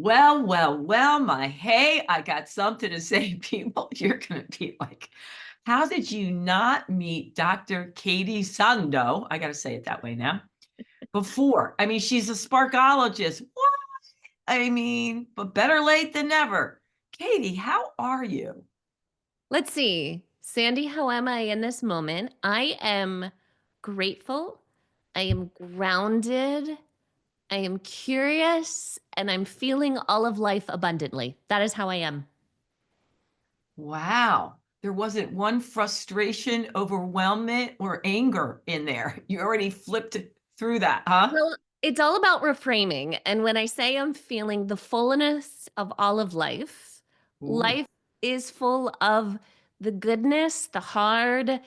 I got something to say, people. You're going to be like, how did you not meet Dr. Katie Sandoe? I got to say it that way now. Before. I mean, she's a sparkologist. What? I mean, but better late than never. Katie, how are you? Let's see. Sandy, how am I in this moment? I am grateful. I am grounded. I am curious. And I'm feeling all of life abundantly. That is how I am. Wow. There wasn't one frustration, overwhelmment, or anger in there. You already flipped through that, huh? Well, it's all about reframing. And when I say I'm feeling the fullness of all of life, Ooh. life is full of the goodness, the hard,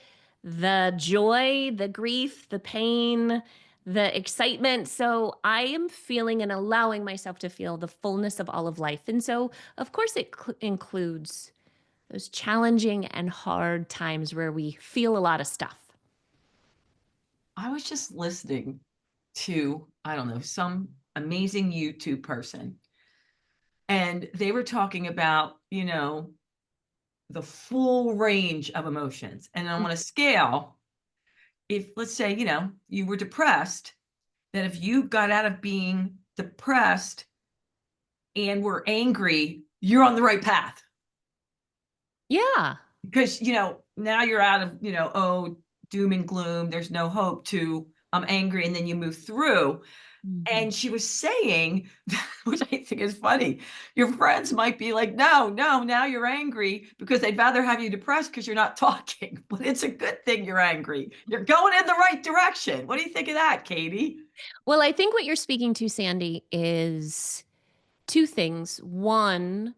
the joy, the grief, the pain, the excitement. So I am feeling and allowing myself to feel the fullness of all of life. And so, of course, it includes those challenging and hard times where we feel a lot of stuff. I was just listening to, I don't know, some amazing YouTube person, and they were talking about, the full range of emotions. And on a scale, if let's say, you were depressed, that if you got out of being depressed and were angry, you're on the right path. Yeah. Because, now you're out of, oh, doom and gloom, there's no hope, to I'm angry, and then you move through. Mhm. And she was saying, which I think is funny, your friends might be like, no, no, now you're angry because they'd rather have you depressed because you're not talking. But it's a good thing you're angry. You're going in the right direction. What do you think of that, Katie? Well, I think what you're speaking to, Sandy, is two things. One,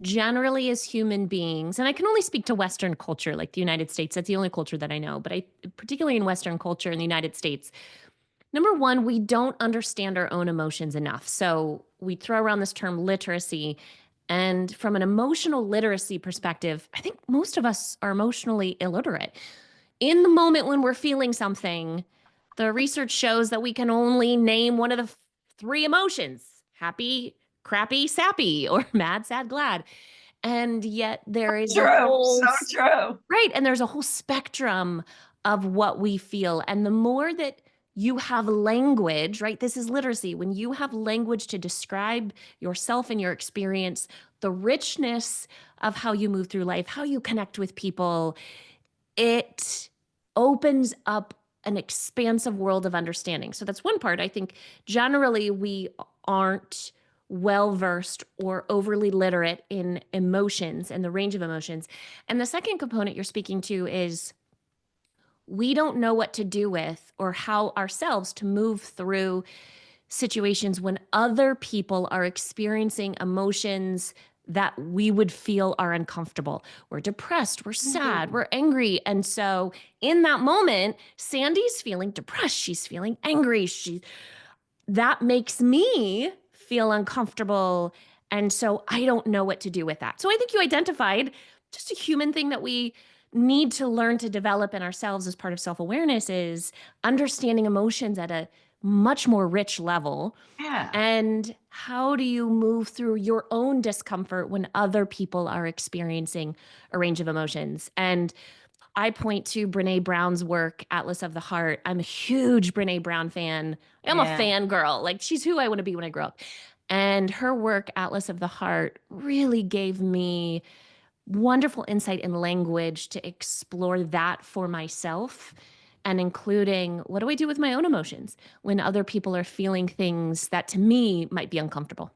generally as human beings, and I can only speak to Western culture, like the United States, that's the only culture that I know, but particularly in Western culture in the United States, number one, we don't understand our own emotions enough. So we throw around this term literacy. And from an emotional literacy perspective, I think most of us are emotionally illiterate. In the moment when we're feeling something, the research shows that we can only name one of the three emotions: happy, crappy, sappy, or mad, sad, glad. And yet there is a True. whole, So true. right. And there's a whole spectrum of what we feel. And the more that you have language, right? This is literacy. When you have language to describe yourself and your experience, the richness of how you move through life, how you connect with people, it opens up an expansive world of understanding. So that's one part. I think generally we aren't well versed or overly literate in emotions and the range of emotions. And the second component you're speaking to is we don't know what to do with or how ourselves to move through situations when other people are experiencing emotions that we would feel are uncomfortable. We're depressed, we're sad, Ooh. we're angry. And so in that moment, Sandy's feeling depressed, she's feeling angry. That makes me feel uncomfortable. And so I don't know what to do with that. So I think you identified just a human thing that we need to learn to develop in ourselves as part of self-awareness is understanding emotions at a much more rich level. Yeah. And how do you move through your own discomfort when other people are experiencing a range of emotions? And I point to Brene Brown's work, Atlas of the Heart. I'm a huge Brene Brown fan. I'm a Yeah. fangirl. Like, she's who I want to be when I grow up. And her work, Atlas of the Heart, really gave me wonderful insight and language to explore that for myself, and including what do I do with my own emotions when other people are feeling things that to me might be uncomfortable.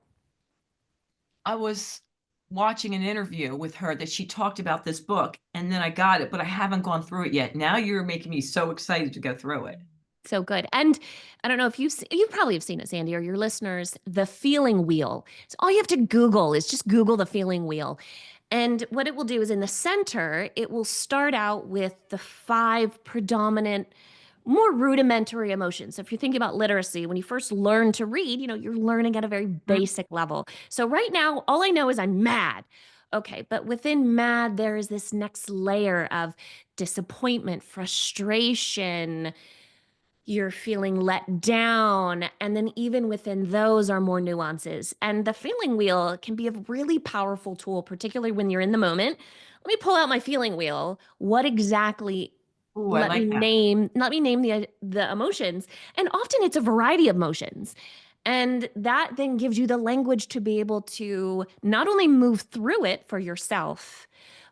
I was watching an interview with her that she talked about this book, and then I got it, but I haven't gone through it yet. Now you're making me so excited to go through it. So good. And I don't know if you probably have seen it, Sandy, or your listeners, the feeling wheel. So all you have to Google is just Google the feeling wheel. And what it will do is in the center, it will start out with the five predominant, more rudimentary emotions. So if you think about literacy, when you first learn to read, you're learning at a very basic level. So right now, all I know is I'm mad. Okay, but within mad, there is this next layer of disappointment, frustration, you're feeling let down. And then even within those are more nuances. And the feeling wheel can be a really powerful tool, particularly when you're in the moment. Let me pull out my feeling wheel. What exactly Ooh, I like that. let me name the emotions. And often it's a variety of emotions. And that then gives you the language to be able to not only move through it for yourself,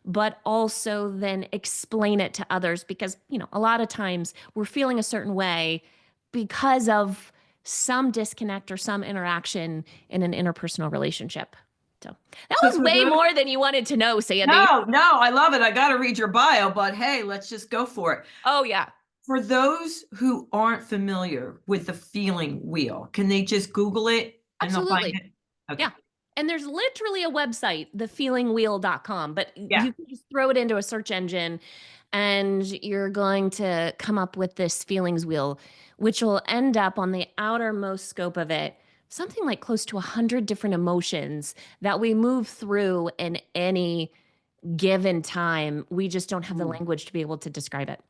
but also then explain it to others because, a lot of times we're feeling a certain way because of some disconnect or some interaction in an interpersonal relationship. So that So was for way those more than you wanted to know, Sandy. No, no, I love it. I got to read your bio, but hey, let's just go for it. Oh, yeah. For those who aren't familiar with the feeling wheel, can they just Google it and they'll find Absolutely. it? Okay. Yeah. And there's literally a website, thefeelingwheel.com, but Yeah. you can just throw it into a search engine and you're going to come up with this feelings wheel, which will end up on the outermost scope of it, something like close to 100 different emotions that we move through in any given time. We just don't have the Ooh, language to be able to describe it.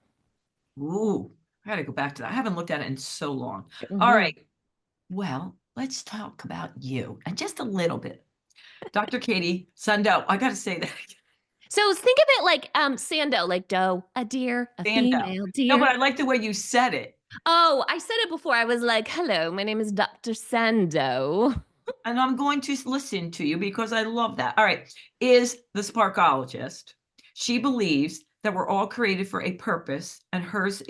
ooh, I got to go back to that. I haven't looked at it in so long. All Mhm. right. Well, let's talk about you and just a little bit. Dr. Katie Sandoe, I got to say that. So think of it like Sandoe, like doe, a deer, a Sandoe. female No, but deer. I like the way you said it. Oh, I said it before. I was like, hello, my name is Dr. Sandoe. And I'm going to listen to you because I love that. All right. Is the Sparkologist. She believes that we're all created for a purpose, and hers,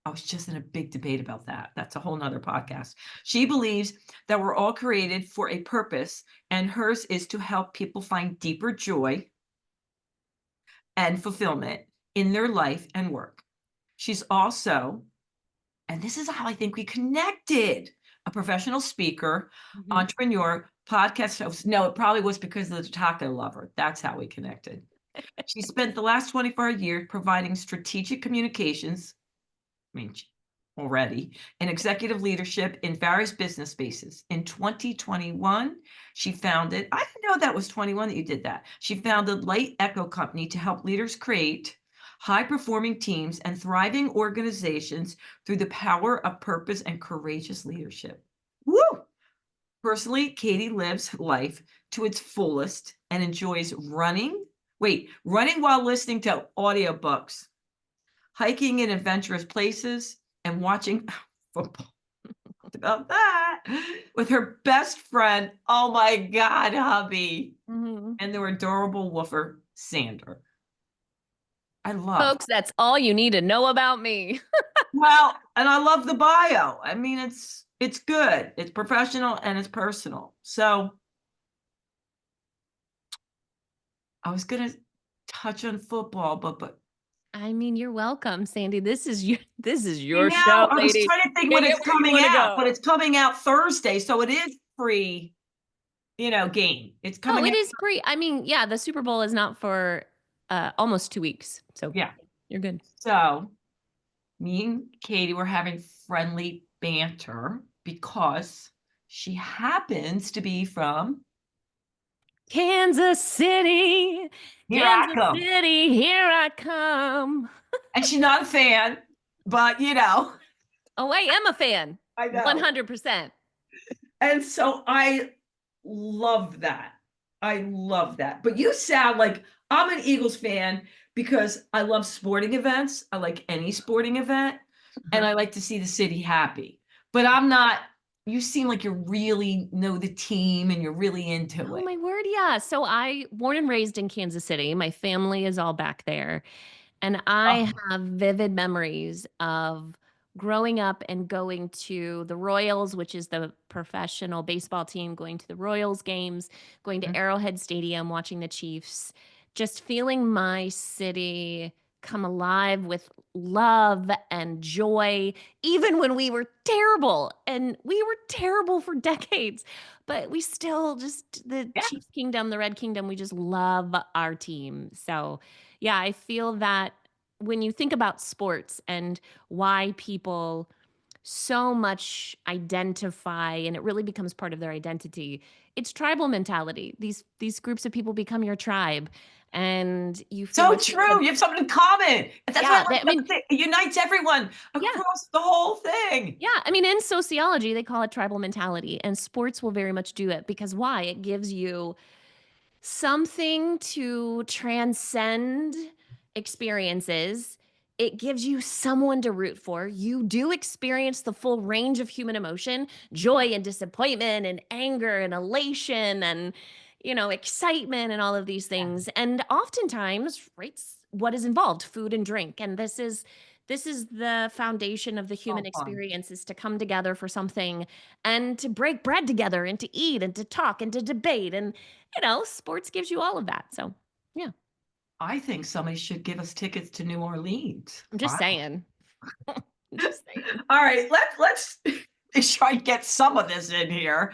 I was just in a big debate about that. That's a whole nother podcast. She believes that we're all created for a purpose, and hers is to help people find deeper joy and fulfillment in their life and work. She's also, and this is how I think we connected, a professional speaker, Mhm. entrepreneur, podcast host. No, it probably was because of the taco lover. That's how we connected. She spent the last 24 years providing strategic communications, I mean, already, and executive leadership in various business spaces. In 2021, she founded, I didn't know that was 21 that you did that. She founded Light Echo Company to help leaders create high performing teams and thriving organizations through the power of purpose and courageous leadership. Woo! Personally, Katie lives life to its fullest and enjoys running while listening to audiobooks, hiking in adventurous places, and watching football. About that with her best friend. Oh my God, hubby. Mhm. And their adorable woofer, Zander. I love. Folks, that's all you need to know about me. Well, and I love the bio. I mean, it's good. It's professional and it's personal. So I was gonna touch on football, but I mean, you're welcome, Sandy. This is your now show, I was lady. trying to think when Take it it's where you coming want to out, but go. it's coming out Thursday, so it is free, game. It's Oh, coming it out. is free. I mean, yeah, the Super Bowl is not for almost 2 weeks. So Yeah. you're good. So me and Katie were having friendly banter because she happens to be from Kansas City, here I Kansas come. City, here I come. And she's not a fan, but Oh, I am a fan. I know. 100%. And so I love that. I love that. But you sound like I'm an Eagles fan because I love sporting events. I like any sporting event and Uh-huh. I like to see the city happy. But I'm not, you seem like you really know the team and you're really into Oh it. my word, yeah. So I born and raised in Kansas City. My family is all back there. And I Oh, have vivid memories of growing up and going to the Royals, which is the professional baseball team, going to the Royals games, going to mhm. Arrowhead Stadium, watching the Chiefs, just feeling my city come alive with love and joy, even when we were terrible. And we were terrible for decades, but we still just, the Yeah. Chiefs Kingdom, the Red Kingdom, we just love our team. So, yeah, I feel that when you think about sports and why people so much identify, and it really becomes part of their identity. It's tribal mentality. These groups of people become your tribe, and you feel So like you have true. You have something in common. That's what I yeah, like I about mean, the thing. It unites everyone yeah. across the whole thing. Yeah, I mean, in sociology, they call it tribal mentality, and sports will very much do it because why? It gives you something to transcend experiences. It gives you someone to root for. You do experience the full range of human emotion, joy and disappointment and anger and elation and excitement and all of these Yeah. things. And oftentimes, right, what is involved? Food and drink. And this is the foundation of the human So fun. experience is to come together for something and to break bread together and to eat and to talk and to debate and sports gives you all of that. So, yeah, I think somebody should give us tickets to New Orleans. I'm just Wow. saying. I'm just saying. All right, let's try and get some of this in here.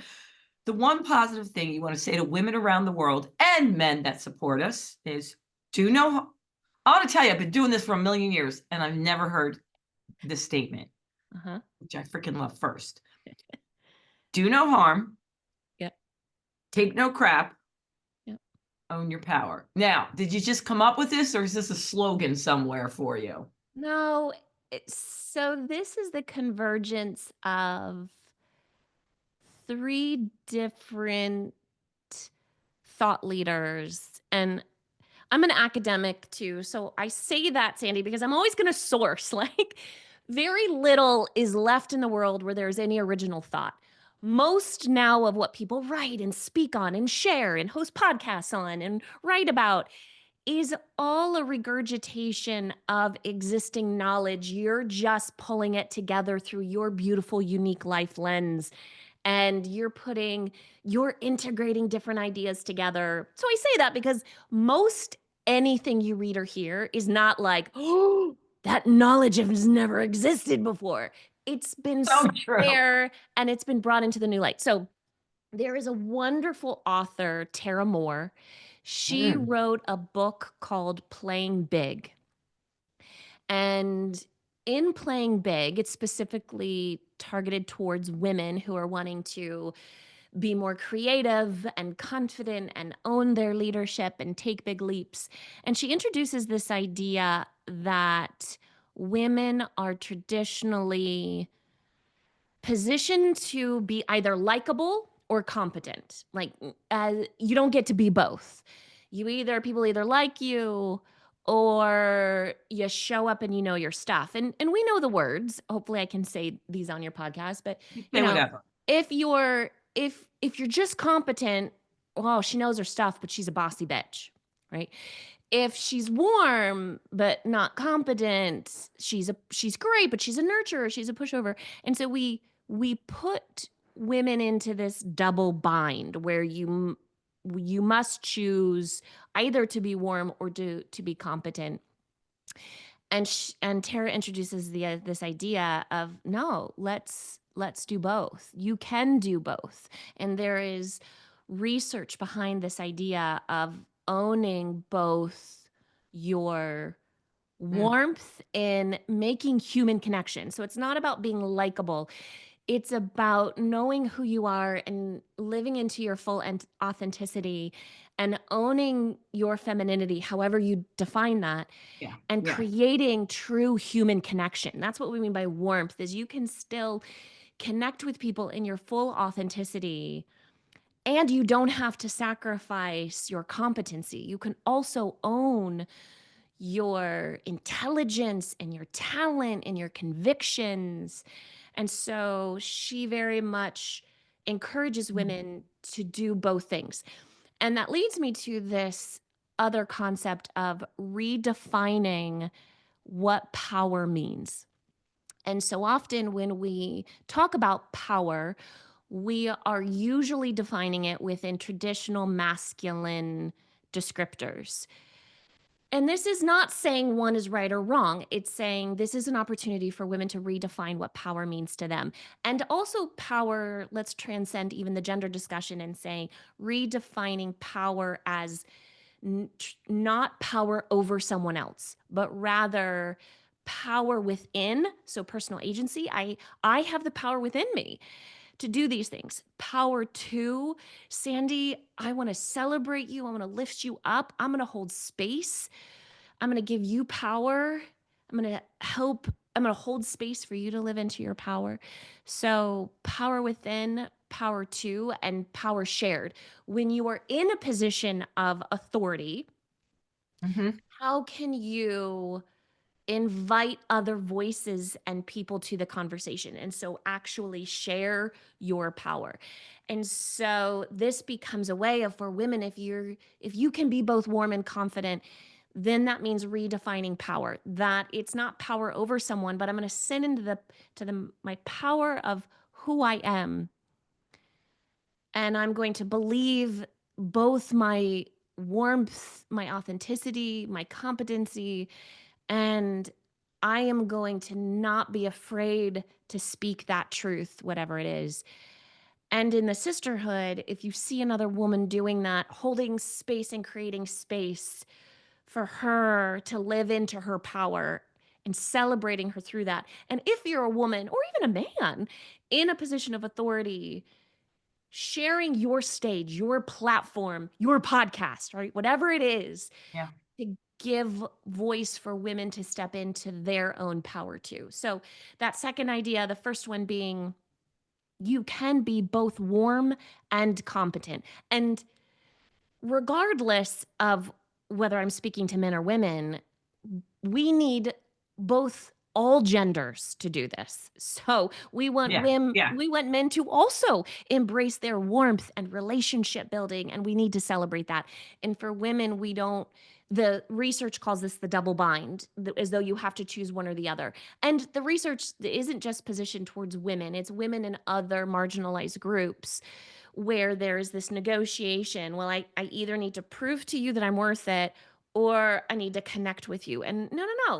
The one positive thing you want to say to women around the world and men that support us is do no. I want to tell you, I've been doing this for a million years, and I've never heard this statement, Uh-huh. which I freaking love. First, do no harm, Yep. take no crap, Yep. own your power. Now, did you just come up with this, or is this a slogan somewhere for you? No, so this is the convergence of three different thought leaders. And I'm an academic too. So I say that, Sandy, because I'm always going to source. Like, very little is left in the world where there's any original thought. Most now of what people write and speak on and share and host podcasts on and write about is all a regurgitation of existing knowledge. You're just pulling it together through your beautiful, unique life lens and you're integrating different ideas together. So I say that because most anything you read or hear is not like, oh, that knowledge has never existed before. It's been So set true. there and it's been brought into the new light. So there is a wonderful author, Tara Moore. She Mm, wrote a book called Playing Big. And in Playing Big, it's specifically targeted towards women who are wanting to be more creative and confident and own their leadership and take big leaps. And she introduces this idea that women are traditionally positioned to be either likable or competent. Like, you don't get to be both. People either like you or you show up and you know your stuff. And we know the words. Hopefully I can say these on your podcast, but you you say know, whatever. if you're just competent, well, she knows her stuff, but she's a bossy bitch, right? If she's warm but not competent, she's great, but she's a nurturer, she's a pushover. And so we put women into this double bind where you must choose either to be warm or to be competent. And Tara introduces this idea of no, let's do both. You can do both. And there is research behind this idea of owning both your Mm, warmth in making human connection. So it's not about being likable. It's about knowing who you are and living into your full authenticity and owning your femininity, however you define that, yeah, and yeah. creating true human connection. That's what we mean by warmth is you can still connect with people in your full authenticity and you don't have to sacrifice your competency. You can also own your intelligence and your talent and your convictions. And so she very much encourages Mm, women to do both things. And that leads me to this other concept of redefining what power means. And so often when we talk about power, we are usually defining it within traditional masculine descriptors. And this is not saying one is right or wrong. It's saying this is an opportunity for women to redefine what power means to them. And also, power, let's transcend even the gender discussion and saying redefining power as not power over someone else, but rather power within, so personal agency. I have the power within me to do these things. Power two, Sandy, I want to celebrate you. I want to lift you up. I'm going to hold space. I'm going to give you power. I'm going to help. I'm going to hold space for you to live into your power. So, power within, power two, and power shared. When you are in a position of authority, Mhm. how can you invite other voices and people to the conversation, and so actually share your power? And so this becomes a way of, for women, if you can be both warm and confident, then that means redefining power, that it's not power over someone, but I'm going to send into the my power of who I am, and I'm going to believe both my warmth, my authenticity, my competency, and I am going to not be afraid to speak that truth, whatever it is. And in the sisterhood, if you see another woman doing that, holding space and creating space for her to live into her power and celebrating her through that. And if you're a woman or even a man in a position of authority, sharing your stage, your platform, your podcast, right? Whatever it is, Yeah. to give voice for women to step into their own power too. So, that second idea, the first one being you can be both warm and competent. And regardless of whether I'm speaking to men or women, we need both, all genders, to do this. So Yeah. Yeah. we want men to also embrace their warmth and relationship building, and we need to celebrate that. And for women, we don't, the research calls this the double bind, as though you have to choose one or the other. And the research isn't just positioned towards women, it's women in other marginalized groups where there's this negotiation. Well, I either need to prove to you that I'm worth it, or I need to connect with you. And no, no, no.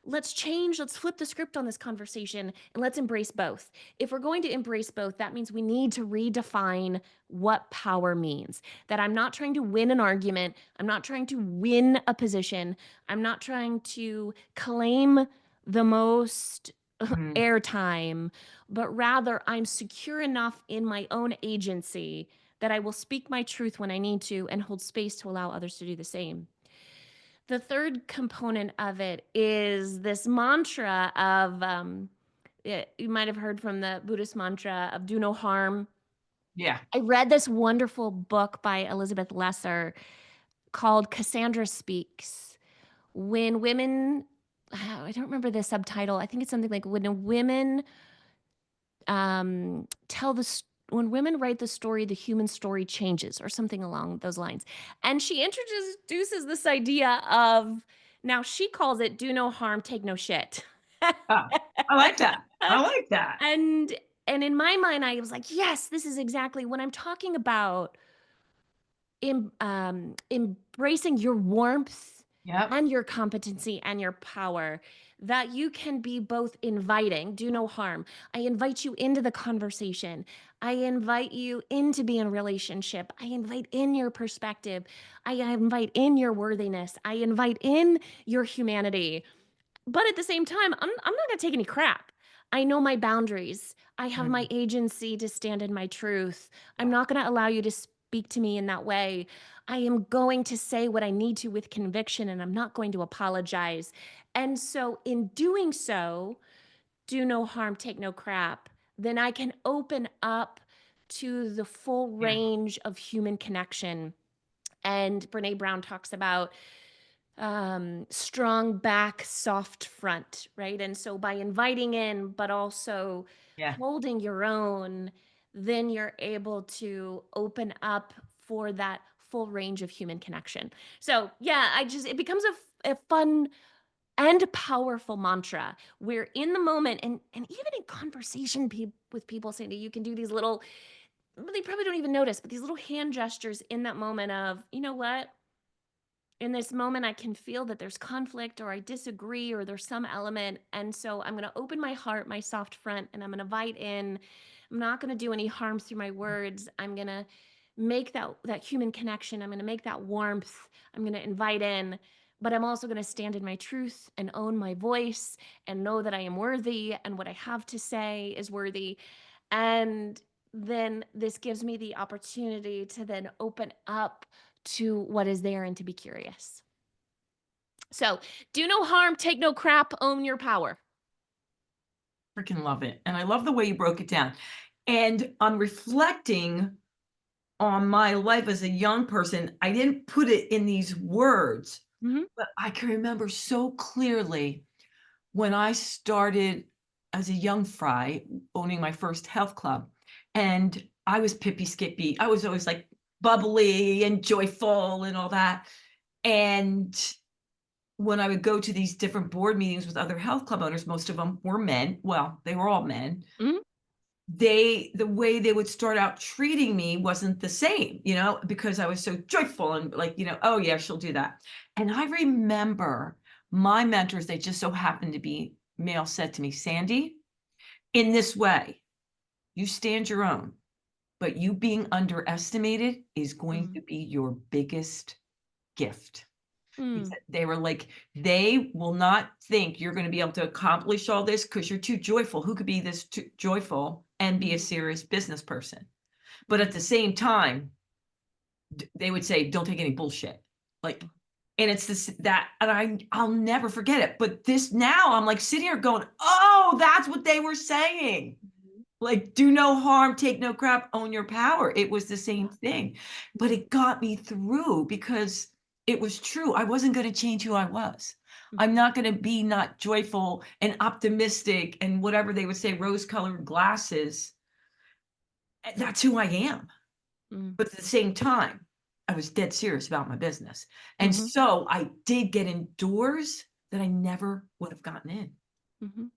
Let's change, let's flip the script on this conversation, and let's embrace both. If we're going to embrace both, that means we need to redefine what power means. That I'm not trying to win an argument, I'm not trying to win a position, I'm not trying to claim the most Mhm. airtime, but rather I'm secure enough in my own agency that I will speak my truth when I need to and hold space to allow others to do the same. The third component of it is this mantra of, you might have heard from the Buddhist mantra of do no harm. Yeah. I read this wonderful book by Elizabeth Lesser called Cassandra Speaks. When women, I don't remember the subtitle. I think it's something like when women tell when women write the story, the human story changes, or something along those lines. And she introduces this idea of, now she calls it do no harm, take no shit. Oh, I like that. I like that. and and in my mind, I was like, yes, this is exactly when I'm talking about embracing your warmth Yep. and your competency and your power, that you can be both inviting, do no harm. I invite you into the conversation. I invite you in to be in relationship. I invite in your perspective. I invite in your worthiness. I invite in your humanity. But at the same time, I'm not going to take any crap. I know my boundaries. I have my Mhm. agency to stand in my truth. I'm Yeah. not going to allow you to speak to me in that way. I am going to say what I need to with conviction, and I'm not going to apologize. And so, in doing so, do no harm, take no crap, then I can open up to the full Yeah. range of human connection. And Brene Brown talks about strong back, soft front, right? And so by inviting in, but also Yeah. holding your own, then you're able to open up for that full range of human connection. So yeah, it becomes a fun and powerful mantra. We're in the moment, and even in conversation with people, saying that you can do these little, they probably don't even notice, but these little hand gestures in that moment of, you know what, in this moment, I can feel that there's conflict, or I disagree, or there's some element. And so I'm going to open my heart, my soft front, and I'm going to invite in. I'm not going to do any harm through my words. I'm going to make that human connection. I'm going to make that warmth. I'm going to invite in, but I'm also going to stand in my truth and own my voice and know that I am worthy and what I have to say is worthy. And then this gives me the opportunity to then open up to what is there and to be curious. So, do no harm, take no crap, own your power. Freaking love it. And I love the way you broke it down. And I'm reflecting on my life as a young person. I didn't put it in these words, Mhm. but I can remember so clearly when I started as a young fry owning my first health club. And I was pippy skippy. I was always like bubbly and joyful and all that. And when I would go to these different board meetings with other health club owners, most of them were men. Well, they were all men. Mhm. The way they would start out treating me wasn't the same, because I was so joyful and like, oh yeah, she'll do that. And I remember my mentors, they just so happened to be male, said to me, Sandy, in this way, you stand your own, but you being underestimated is going Mm. to be your biggest gift. He Mm. said they were like, they will not think you're going to be able to accomplish all this because you're too joyful. Who could be this joyful and be a Mhm. serious business person? But at Mhm. the same time, they would say, don't take any bullshit. Like, and it's this, that, and I'll never forget it. But this now I'm like sitting here going, oh, that's what they were saying. Mhm. Like, do no harm, take no crap, own your power. It was the same thing. But Mhm. it got me through because it was true. I wasn't going to change who I was. I'm Mhm. not going to be not joyful and optimistic and whatever they would say, rose colored glasses. That's who I am. Mhm. But at the same time, I was dead serious about my business. And Mhm. so I did get in doors that I never would have gotten in. Mhm.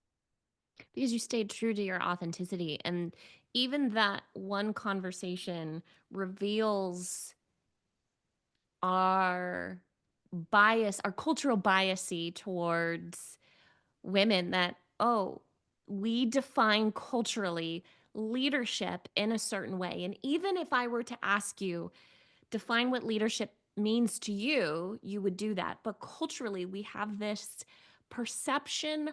Because you stayed true to your authenticity. And even that one conversation reveals our bias, our cultural biasy towards women that, oh, we define culturally leadership in a certain way. And even if I were to ask you, define what leadership means to you, you would do that. But culturally, we have this perception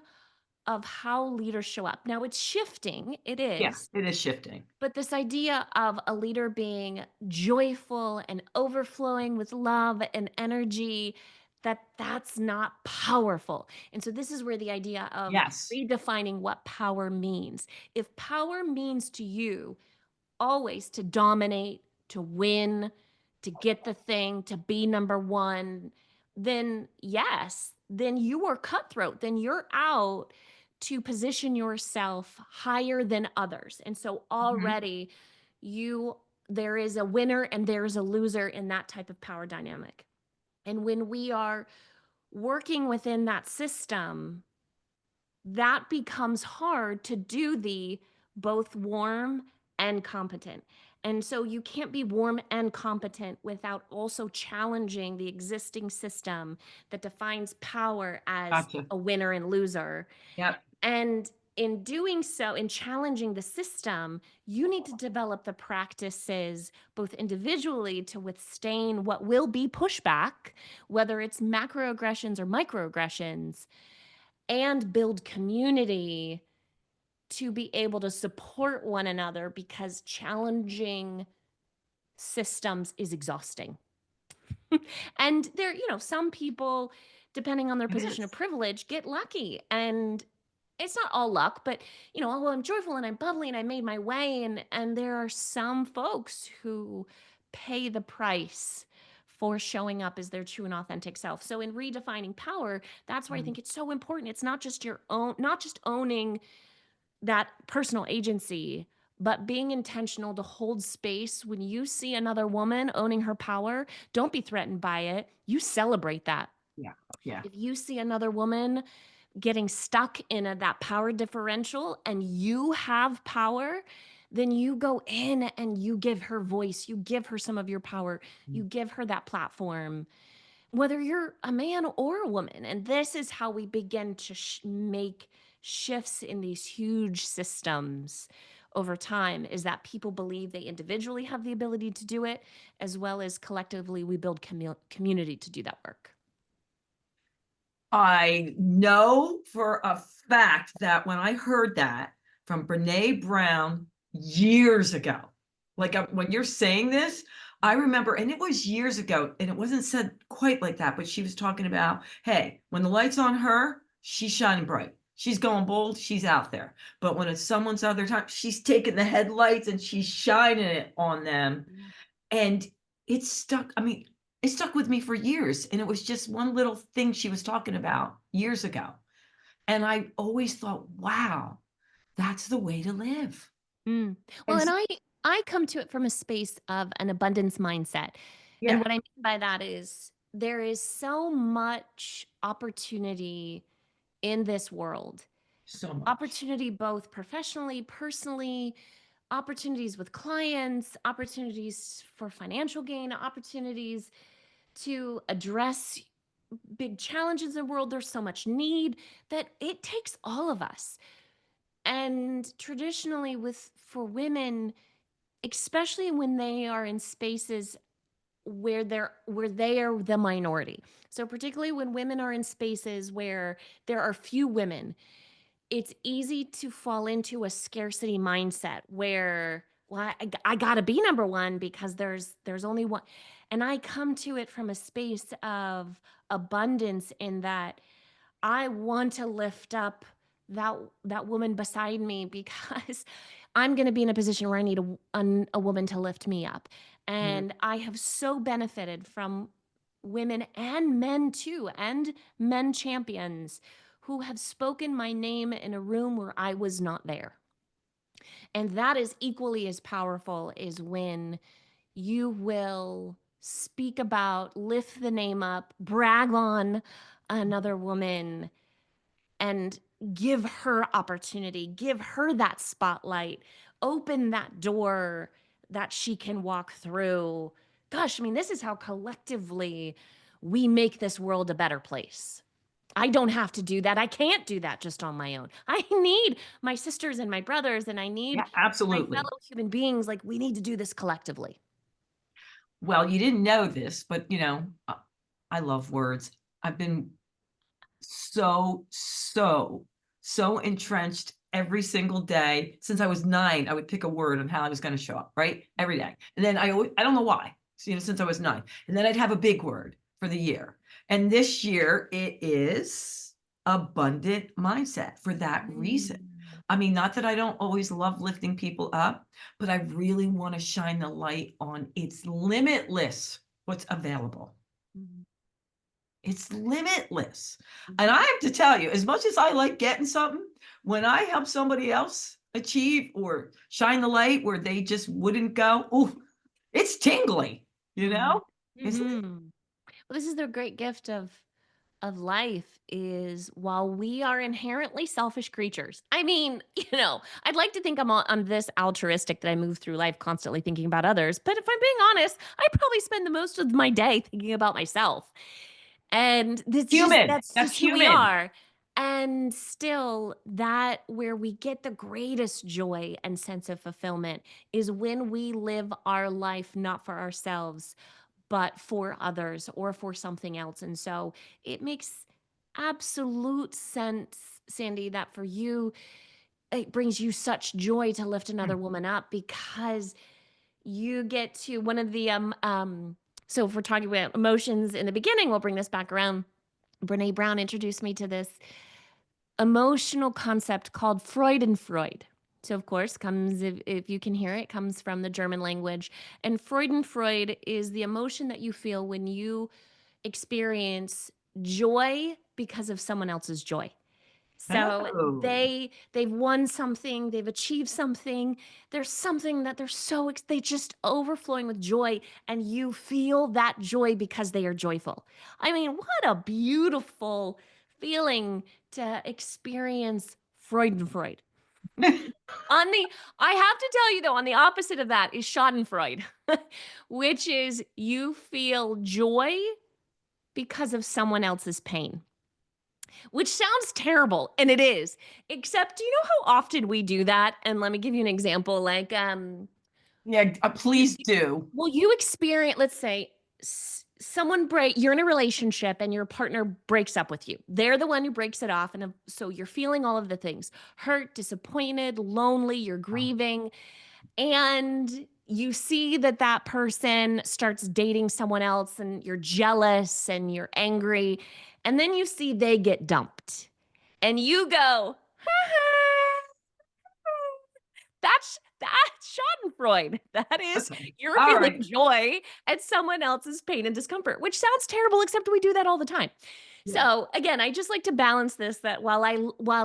of how leaders show up. Now it's shifting, it Yeah, is. it is shifting. But this idea of a leader being joyful and overflowing with love and energy, that's not powerful. And so this is where the idea of Yes. redefining what power means. If power means to you always to dominate, to win, to get the thing, to be number one, then yes, then you are cutthroat. Then you're out to position yourself higher than others. And so Mhm. already you there is a winner and there's a loser in that type of power dynamic. And when we are working within that system, that becomes hard to do the both warm and competent. And so you can't be warm and competent without also challenging the existing system that defines power as Gotcha. a winner and loser. Yep. And in doing so, in challenging the system, you need to develop the practices both individually to withstand what will be pushback, whether it's macroaggressions or microaggressions, and build community to be able to support one another because challenging systems is exhausting. And there, some people, depending on their It position of is. privilege, get lucky. And it's not all luck, but oh, well, I'm joyful and I'm bubbly and I made my way. And there are some folks who pay the price for showing up as their true and authentic self. So in redefining power, that's why I Mm. think it's so important. It's not just your own, not just owning that personal agency, but being intentional to hold space when you see another woman owning her power. Don't be threatened by it. You celebrate that. Yeah. Yeah. If you see another woman getting stuck in that power differential and you have power, then you go in and you give her voice, you give her some of your power, Mm. you give her that platform, whether you're a man or a woman. And this is how we begin to make shifts in these huge systems over time, is that people believe they individually have the ability to do it, as well as collectively we build community to do that work. I know for a fact that when I heard that from Brene Brown years ago, like when you're saying this, I remember, and it was years ago, and it wasn't said quite like that, but she was talking about, hey, when the light's on her, she's shining bright. She's going bold, she's out there. But when it's someone's other time, she's taking the headlights and she's shining it on them. And it stuck. I mean, it stuck with me for years. And it was just one little thing she was talking about years ago. And I always thought, wow, that's the way to live. Mm. Well, And and I come to it from a space of an abundance mindset. And yeah, what I mean by that is there is so much opportunity in this world. so much. Opportunity both professionally, personally, opportunities with clients, opportunities for financial gain, opportunities to address big challenges in the world. There's so much need that it takes all of us. And traditionally with for women, especially when they are in spaces where they are the minority. So particularly when women are in spaces where there are few women, it's easy to fall into a scarcity mindset where, well, I got to be number one because there's only one. And I come to it from a space of abundance in that I want to lift up that woman beside me because I'm going to be in a position where I need a woman to lift me up. Mm. And I have so benefited from women and men too, and men champions who have spoken my name in a room where I was not there. And that is equally as powerful is when you will speak about, lift the name up, brag on another woman and give her opportunity, give her that spotlight, open that door that she can walk through. Gosh, I mean, this is how collectively we make this world a better place. I don't have to do that. I can't do that just on my own. I need my sisters and my brothers, and I need Yeah, my absolutely. fellow human beings. Like, we need to do this collectively. Well, you didn't know this, but I love words. I've been so entrenched every single day since I was 9. I would pick a word on how I was going to show up, right? Every day. And then I don't know why, since I was 9. And then I'd have a big word for the year. And this year it is abundant mindset for that reason. Mm. I mean, not that I don't always love lifting people up, but I really want to shine the light on it's limitless what's available. Mhm. It's limitless. And Mhm. I have to tell you, as much as I like getting something, when I help somebody else achieve or shine the light where they just wouldn't go, oh, it's tingly, you Mhm. know? Isn't it? Mhm. Well, this is the great gift of life is while we are inherently selfish creatures. I mean, I'd like to think I'm this altruistic that I move through life constantly thinking about others, but if I'm being honest, I probably spend the most of my day thinking about myself. And Human. that's That's just who we human. are. And still, that where we get the greatest joy and sense of fulfillment is when we live our life not for ourselves, but for others or for something else. And so it makes absolute sense, Sandy, that for you, it brings you such joy to lift another woman up because you get to one of the so if we're talking about emotions in the beginning, we'll bring this back around. Brene Brown introduced me to this emotional concept called Freudenfreud. So, of course, comes, if you can hear it, comes from the German language. And Freudenfreud is the emotion that you feel when you experience joy because of someone else's joy. So Oh. they've won something, they've achieved something. There's something that they just overflowing with joy, and you feel that joy because they are joyful. I mean, what a beautiful feeling to experience Freudenfreud. On the I have to tell you though, on the opposite of that is Schadenfreude, which is you feel joy because of someone else's pain. Which sounds terrible, and it is. Except, do you know how often we do that? And let me give you an example. Like, Yeah, you, please do. well, you experience, let's say, you're in a relationship and your partner breaks up with you. They're the one who breaks it off, and so you're feeling all of the things: hurt, disappointed, lonely, you're Oh, grieving, and you see that that person starts dating someone else and you're jealous and you're angry, and then you see they get dumped and you go, that's Schadenfreude. That is, okay. you're All feeling right. joy at someone else's pain and discomfort, which sounds terrible, except we do that all the time. Yeah. So again, I just like to balance this, that while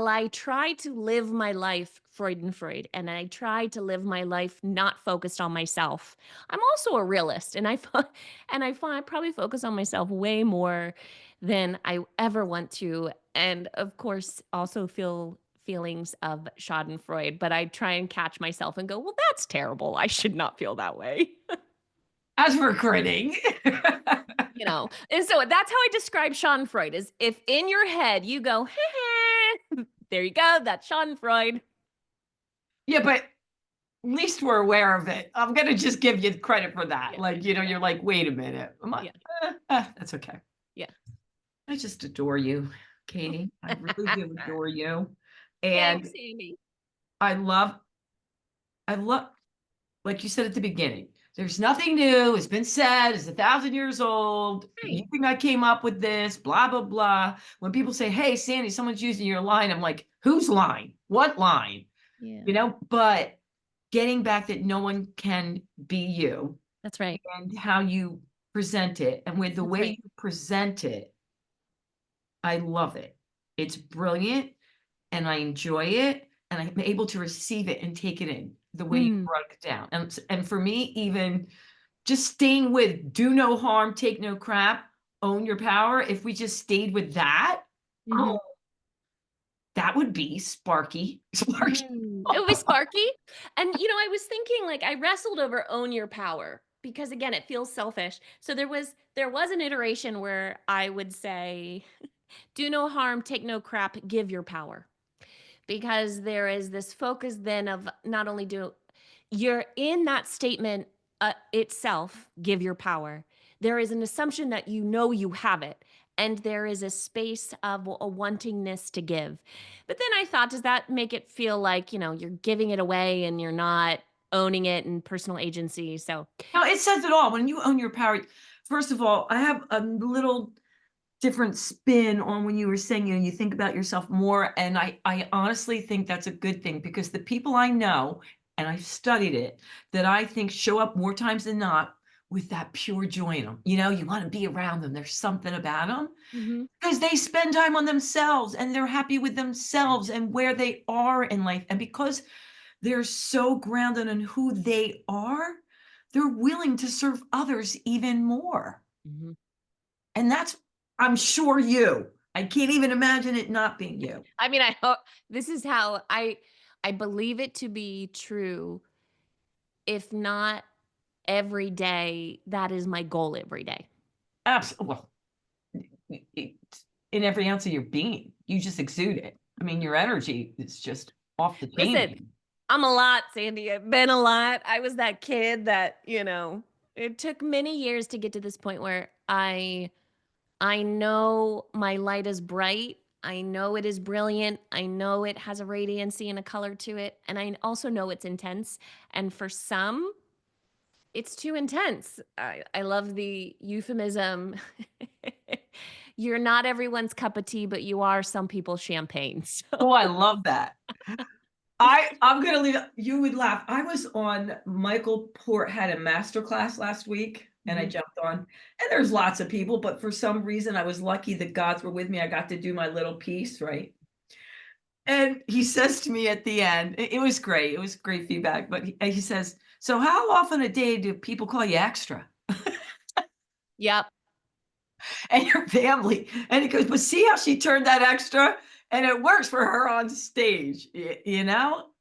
I try to live my life Freudenfreud, and I try to live my life not focused on myself, I'm also a realist, and I probably focus on myself way more than I ever want to, and of course also feel feelings of Schadenfreude, but I try and catch myself and go, well, that's terrible. I should not feel that way. As for grinning. And so that's how I describe Schadenfreude, is if in your head you go, there you go, that's Schadenfreude. Yeah, but at least we're aware of it. I'm gonna just give you credit for that. Yeah, Like, yeah, you're like, "Wait a minute. Am I yeah, that's okay." yeah. I just adore you, Katie. I really do adore you. Thanks, And Amy. I love I love like you said at the beginning, there's nothing new. It's been said, it's 1,000 years old. Right. You think I came up with this, blah, blah, blah. When people say, hey, Sandy, someone's using your line, I'm like, whose line? What line? Yeah, But getting back that no one can be you that's right. and how you present it and with the That's way right. you present it, I love it. It's brilliant and I enjoy it and I'm able to receive it and take it in the way you Mm, broke it down. And for me, even just staying with do no harm, take no crap, own your power. If we just stayed with that, hmm oh, that would be Sparky. Sparky. It would be sparky. And, I was thinking, like, I wrestled over own your power because, again, it feels selfish. So there was an iteration where I would say, do no harm, take no crap, give your power. Because there is this focus then of not only do you're in that statement itself, give your power. There is an assumption that you have it. And there is a space of a wantingness to give. But then I thought, does that make it feel like, you're giving it away and you're not owning it and personal agency? So, No, it says it all. When you own your power, first of all, I have a little different spin on when you were saying, you think about yourself more. And I honestly think that's a good thing because the people I know, and I've studied it, that I think show up more times than not with that pure joy in them. You want to be around them. There's something about them mhm, because they spend time on themselves and they're happy with themselves and where they are in life. And because they're so grounded in who they are, they're willing to serve others even more. mhm. And that's, I'm sure you. I can't even imagine it not being you. I mean, I hope this is how I believe it to be true. If not every day, that is my goal every day. Absolutely. Well, it's in every ounce of your being. You just exude it. I mean, your energy is just off the Listen, chain. I'm a lot, Sandy. I've been a lot. I was that kid that, it took many years to get to this point where I know my light is bright. I know it is brilliant. I know it has a radiancy and a color to it, and I also know it's intense. And for some, it's too intense. I love the euphemism. You're not everyone's cup of tea, but you are some people's champagne. So, Oh, I love that. I'm gonna leave you would laugh. I was on Michael Port had a master class last week and I mhm. jumped on. And there's lots of people, but for some reason I was lucky the gods were with me. I got to do my little piece, right? And he says to me at the end, it was great. It was great feedback, but he says, "So how often a day do people call you extra Yep. and your family?" And he goes, "But see how she turned that extra, and it works for her on stage,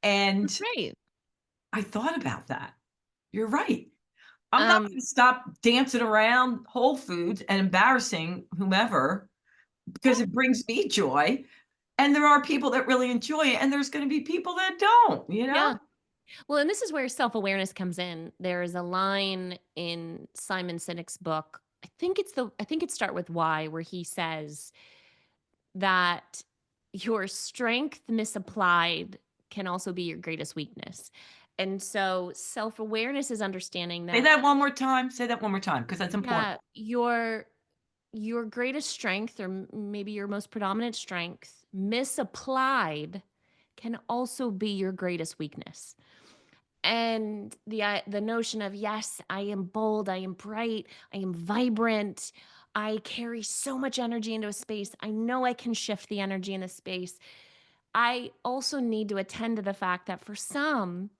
And Right. I thought about that. You're right. I'm not Um, going to stop dancing around Whole Foods and embarrassing whomever because it brings me joy. And there are people that really enjoy it, and there's going to be people that don't. yeah. Well, and this is where self-awareness comes in. There is a line in Simon Sinek's book, I think it start with why, where he says that your strength misapplied can also be your greatest weakness. And so self-awareness is understanding Say that, that one more time. Say that one more time because that's important. yeah, your greatest strength, or maybe your most predominant strength, misapplied, can also be your greatest weakness. And the notion of, yes, I am bold, I am bright, I am vibrant, I carry so much energy into a space, I know I can shift the energy in a space. I also need to attend to the fact that for some,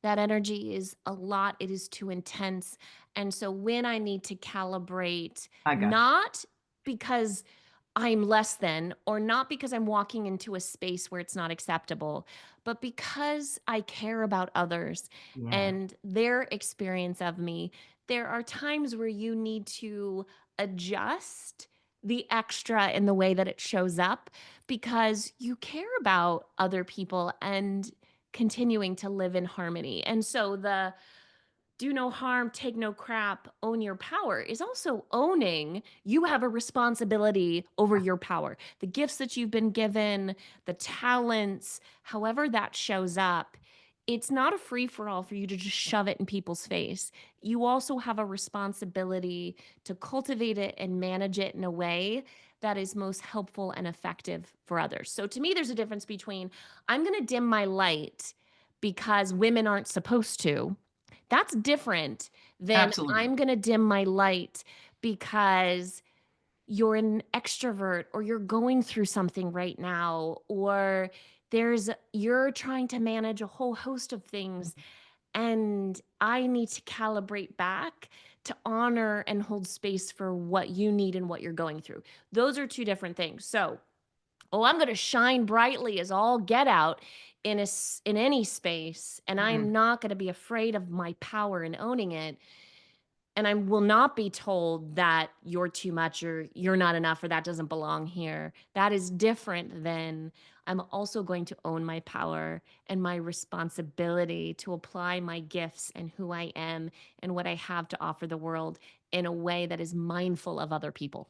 that energy is a lot, it is too intense. And so when I need to calibrate, I got you. not because I'm less than, or not because I'm walking into a space where it's not acceptable, but because I care about others Yeah, and their experience of me, there are times where you need to adjust the extra in the way that it shows up because you care about other people and continuing to live in harmony. And so the do no harm, take no crap, own your power is also owning you have a responsibility over your power. The gifts that you've been given, the talents, however that shows up, it's not a free for all for you to just shove it in people's face. You also have a responsibility to cultivate it and manage it in a way that is most helpful and effective for others. So to me, there's a difference between I'm going to dim my light because women aren't supposed to. That's different than absolutely. I'm gonna dim my light because you're an extrovert or you're going through something right now, or you're trying to manage a whole host of things, and I need to calibrate back to honor and hold space for what you need and what you're going through. Those are two different things. So, oh, I'm going to shine brightly as all get out in any space, and I'm Mhm. not going to be afraid of my power and owning it. And I will not be told that you're too much or you're not enough or that doesn't belong here. That is different than I'm also going to own my power and my responsibility to apply my gifts and who I am and what I have to offer the world in a way that is mindful of other people.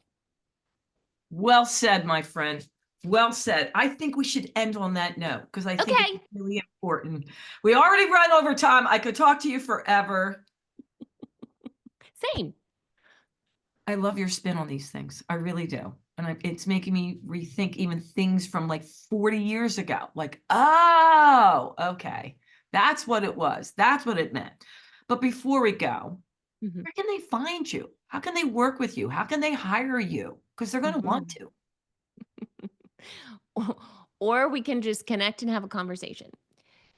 Well said, my friend. Well said. I think we should end on that note because I think it's Okay, really important. We already run over time. I could talk to you forever. same. I love your spin on these things. I really do. And it's making me rethink even things from like 40 years ago. Like, oh, okay. That's what it was. That's what it meant. But before we go, Mhm, where can they find you? How can they work with you? How can they hire you? Because they're going to want mhm. to. Or we can just connect and have a conversation.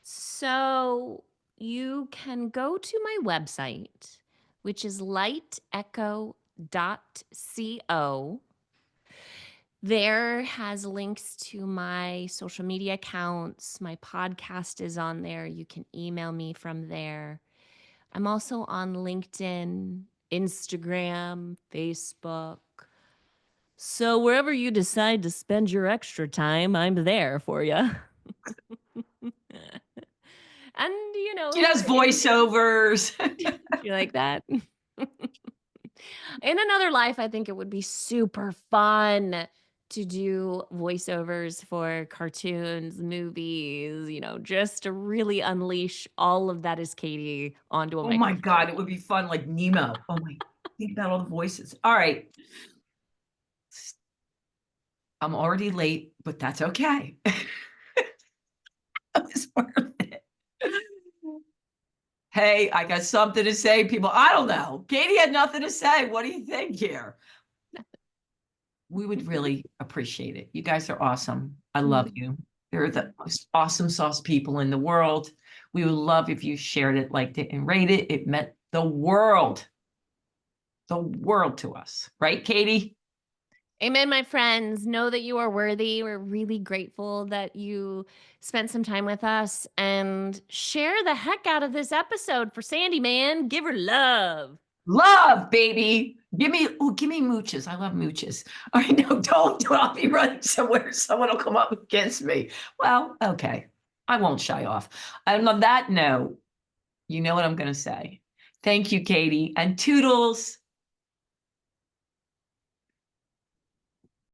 So you can go to my website, which is lightecho.co. There has links to my social media accounts. My podcast is on there. You can email me from there. I'm also on LinkedIn, Instagram, Facebook. So wherever you decide to spend your extra time, I'm there for you. And She if does you're in voiceovers. you like that? In another life, I think it would be super fun to do voiceovers for cartoons, movies, just to really unleash all of that is Katie onto a Oh my microphone. God, it would be fun like Nemo. Oh my, think about all the voices. All right. I'm already late, but that's okay. It's worth it. Hey, I got something to say, people. I don't know. Katie had nothing to say. What do you think here? We would really appreciate it. You guys are awesome. I love Mhm. you. You're the most awesome sauce people in the world. We would love if you shared it, liked it, and rated it. It meant the world to us. Right, Katie? Amen, my friends. Know that you are worthy. We're really grateful that you spent some time with us and share the heck out of this episode for Sandy, man. Give her love. Love, baby. Give me mooches. I love mooches. All right, no, don't. I'll be running somewhere. Someone will come up against me. Well, okay. I won't shy off. And on that note, you know what I'm going to say. Thank you, Katie, and toodles.